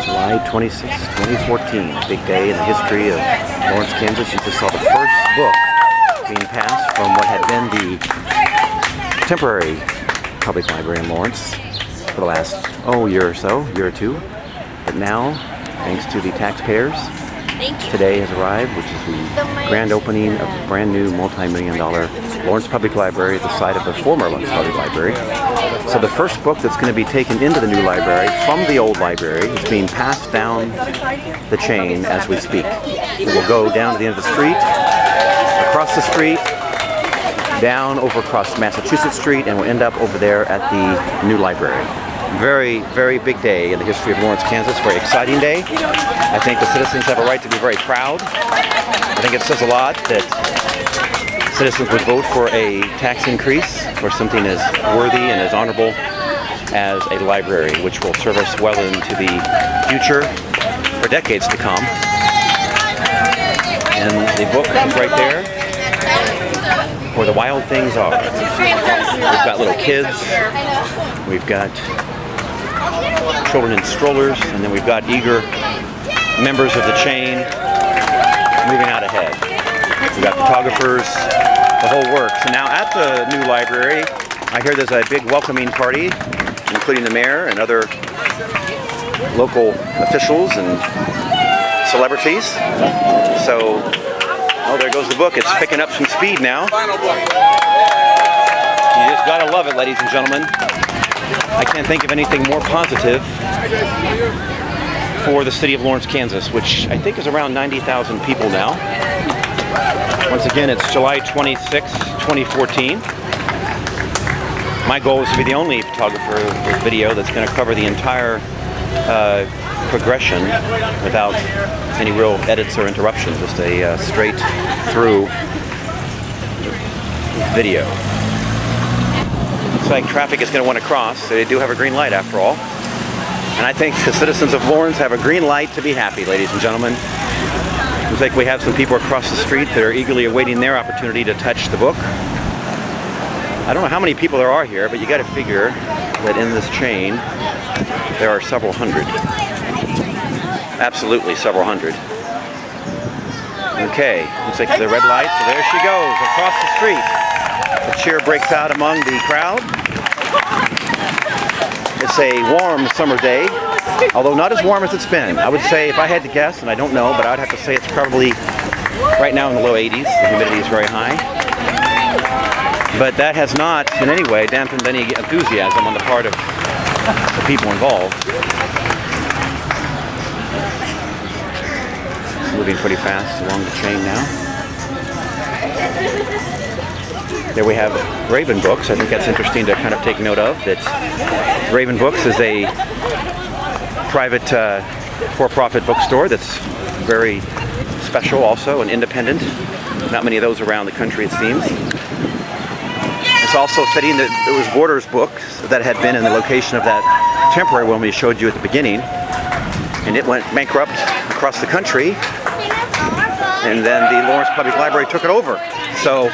July 26, 2014, a big day in the history of Lawrence, Kansas. You just saw the first book being passed from what had been the temporary public library in Lawrence for the last, year or two. But now, thanks to the taxpayers, today has arrived, which is the grand opening of the brand new multi-million-dollar Lawrence Public Library at the site of the former Lawrence Public Library. So the first book that's going to be taken into the new library from the old library is being passed down the chain as we speak. It will go down to the end of the street, across the street, down over across Massachusetts Street, and will end up over there at the new library. Very, very big day in the history of Lawrence, Kansas. Very exciting day. I think the citizens have a right to be very proud. I think it says a lot that citizens would vote for a tax increase for something as worthy and as honorable as a library, which will serve us well into the future for decades to come. And the book is right there, Where the Wild Things Are. We've got little kids, we've got children in strollers, and then we've got eager members of the chain moving out ahead. We've got photographers, the whole works. And now at the new library, I hear there's a big welcoming party, including the mayor and other local officials and celebrities. So, there goes the book. It's picking up some speed now. You just gotta love it, ladies and gentlemen. I can't think of anything more positive for the city of Lawrence, Kansas, which I think is around 90,000 people now. Once again, it's July 26, 2014. My goal is to be the only photographer with video that's going to cover the entire progression without any real edits or interruptions, just a straight through video. Looks like traffic is going to want to cross. They do have a green light after all. And I think the citizens of Lawrence have a green light to be happy, ladies and gentlemen. Looks like we have some people across the street that are eagerly awaiting their opportunity to touch the book. I don't know how many people there are here, but you got to figure that in this chain there are several hundred. Absolutely several hundred. Okay, looks like the red light, so there she goes across the street. A cheer breaks out among the crowd. It's a warm summer day, although not as warm as it's been. I would say, if I had to guess, and I don't know, but I'd have to say it's probably right now in the low 80s. The humidity is very high. But that has not in any way dampened any enthusiasm on the part of the people involved. It's moving pretty fast along the chain now. There we have Raven Books. I think that's interesting to kind of take note of, that Raven Books is a private for-profit bookstore that's very special also and independent. Not many of those around the country, it seems. It's also fitting that it was Borders Books that had been in the location of that temporary one we showed you at the beginning, and it went bankrupt across the country, and then the Lawrence Public Library took it over. So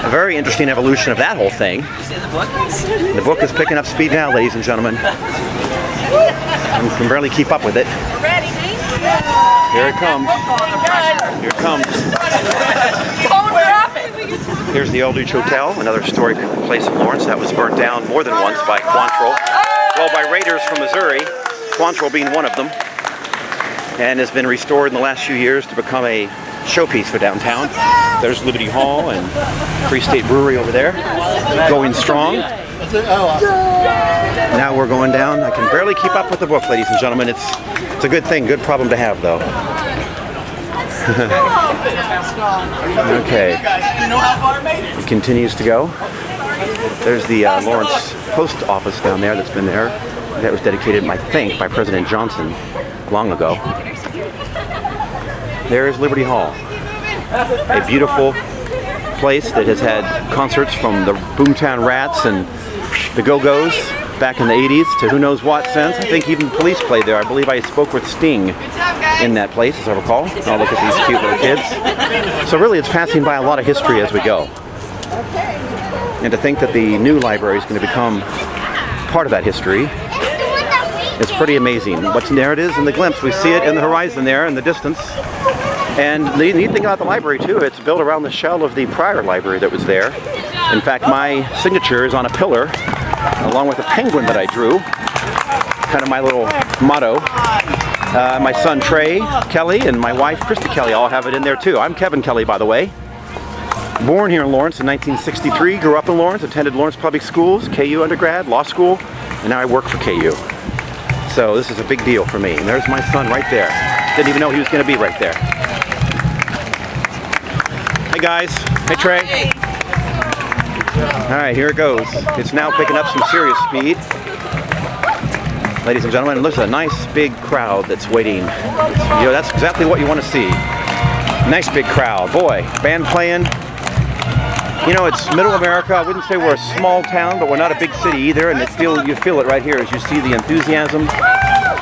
a very interesting evolution of that whole thing. The book is picking up speed now, ladies and gentlemen. You can barely keep up with it. Here it comes. Here it comes. Here's the Aldrich Hotel, another historic place in Lawrence that was burnt down more than once by Quantrill. Well, by raiders from Missouri, Quantrill being one of them, and has been restored in the last few years to become a showpiece for downtown. There's Liberty Hall and Free State Brewery over there, going strong. Now we're going down. I can barely keep up with the book, ladies and gentlemen. It's a good thing, good problem to have, though. Okay. It continues to go. There's the Lawrence Post Office down there that's been there. That was dedicated, I think, by President Johnson long ago. There's Liberty Hall. A beautiful place that has had concerts from the Boomtown Rats and the Go-Go's back in the 80s to who knows what since. I think even the Police played there. I believe I spoke with Sting in that place, as I recall. Oh, look at these cute little kids. So really it's passing by a lot of history as we go. And to think that the new library is going to become part of that history It's pretty amazing. What's there it is in the glimpse. We see it in the horizon there in the distance. And the neat thing about the library too, it's built around the shell of the prior library that was there. In fact, my signature is on a pillar, along with a penguin that I drew. Kind of my little motto. My son Trey Kelly and my wife Krista Kelly all have it in there too. I'm Kevin Kelly, by the way. Born here in Lawrence in 1963, grew up in Lawrence, attended Lawrence Public Schools, KU undergrad, law school, and now I work for KU. So this is a big deal for me. And there's my son right there. Didn't even know he was going to be right there. Hey guys. Hey Trey. All right, here it goes. It's now picking up some serious speed. Ladies and gentlemen, look at a nice big crowd that's waiting. That's exactly what you want to see. Nice big crowd. Boy, band playing. It's middle America. I wouldn't say we're a small town, but we're not a big city either. And you feel it right here as you see the enthusiasm.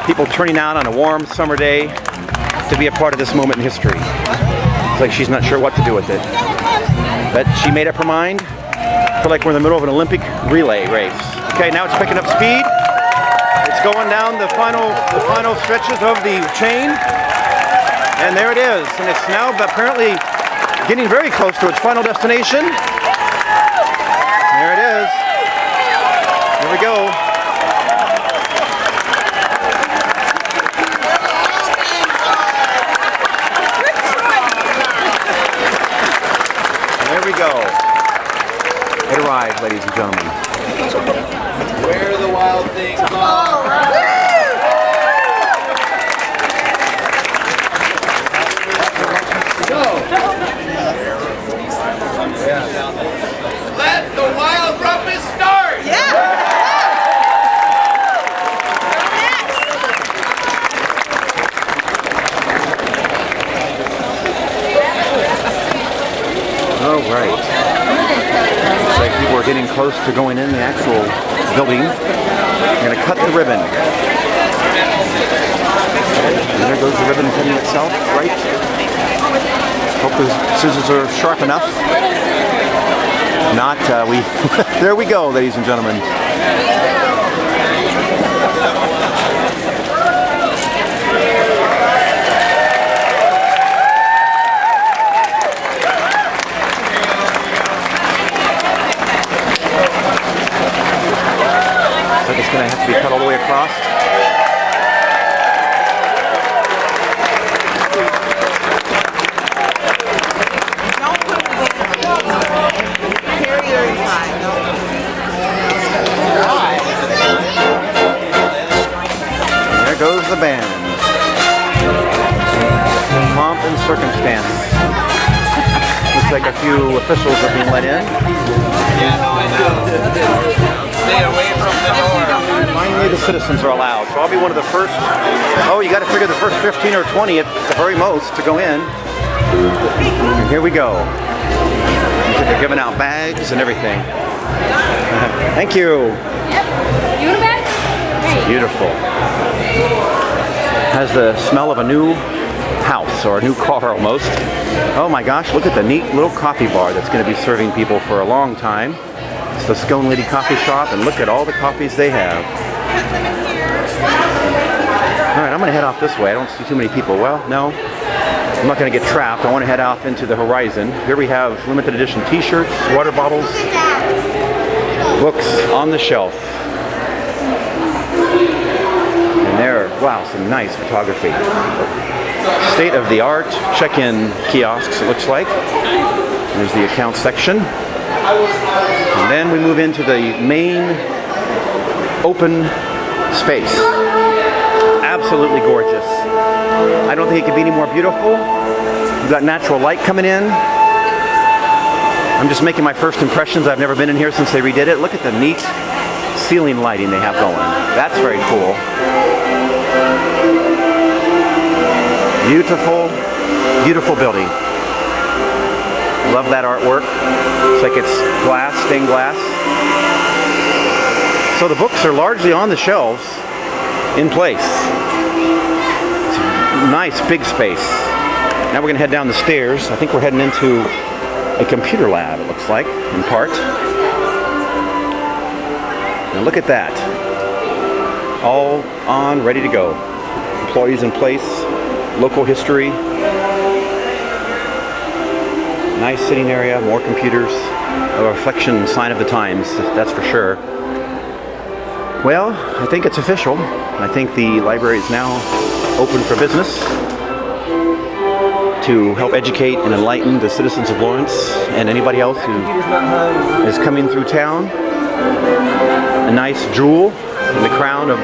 People turning out on a warm summer day to be a part of this moment in history. It's like she's not sure what to do with it. But she made up her mind. I feel like we're in the middle of an Olympic relay race. Okay, now it's picking up speed. It's going down the final stretches of the chain. And there it is. And it's now apparently getting very close to its final destination. There it is. Here we go. There we go. It arrived, ladies and gentlemen. Where the wild things are. Let the wild rumpus start! All right. Looks like people are getting close to going in the actual building. I'm going to cut the ribbon. And there goes the ribbon cutting itself, right? Hope the scissors are sharp enough. Not, there we go, ladies and gentlemen. Looks like it's going to have to be cut all the way across. There goes the band. Pomp and circumstance. Looks like a few officials are being let in. Yeah, no, I know. Stay away from the door. Finally, the citizens are allowed. So I'll be one of the first. Oh, you got to figure the first 15 or 20 at the very most to go in. And here we go. They're giving out bags and everything. Thank you. You want a bag? Beautiful. Has the smell of a new house or a new car almost. Oh my gosh, look at the neat little coffee bar that's going to be serving people for a long time. It's the Scone Lady Coffee Shop, and look at all the coffees they have. All right, I'm going to head off this way. I don't see too many people. Well, no. I'm not going to get trapped. I want to head off into the horizon. Here we have limited edition t-shirts, water bottles, books on the shelf. And there, wow, some nice photography. State-of-the-art check-in kiosks, it looks like. There's the account section. And then we move into the main open space. Absolutely gorgeous. I don't think it could be any more beautiful. We've got natural light coming in. I'm just making my first impressions. I've never been in here since they redid it. Look at the neat ceiling lighting they have going. That's very cool. Beautiful, beautiful building. Love that artwork. Looks like it's glass, stained glass. So the books are largely on the shelves in place. It's a nice big space. Now we're going to head down the stairs. I think we're heading into a computer lab, it looks like, in part. Now look at that. all on, ready to go. Employees in place, local history, nice sitting area, more computers, a reflection sign of the times, that's for sure. Well, I think it's official. I think the library is now open for business to help educate and enlighten the citizens of Lawrence and anybody else who is coming through town. A nice jewel in the crown of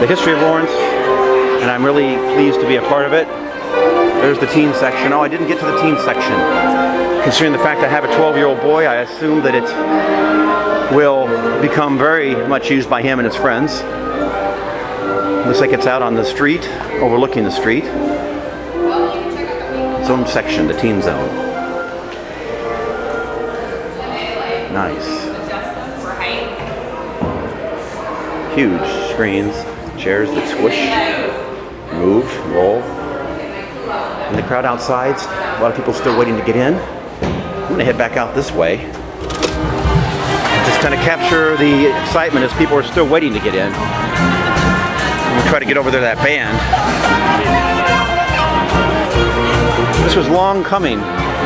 the history of Lawrence, and I'm really pleased to be a part of it. There's the teen section. Oh, I didn't get to the teen section. Considering the fact I have a 12-year-old boy, I assume that it will become very much used by him and his friends. Looks like it's out on the street, overlooking the street. Its own section, the teen zone. Nice. Huge screens, chairs that squish, move, roll. And the crowd outside, a lot of people still waiting to get in. I'm gonna head back out this way. Just kind of capture the excitement as people are still waiting to get in. We'll try to get over there to that band. This was long coming.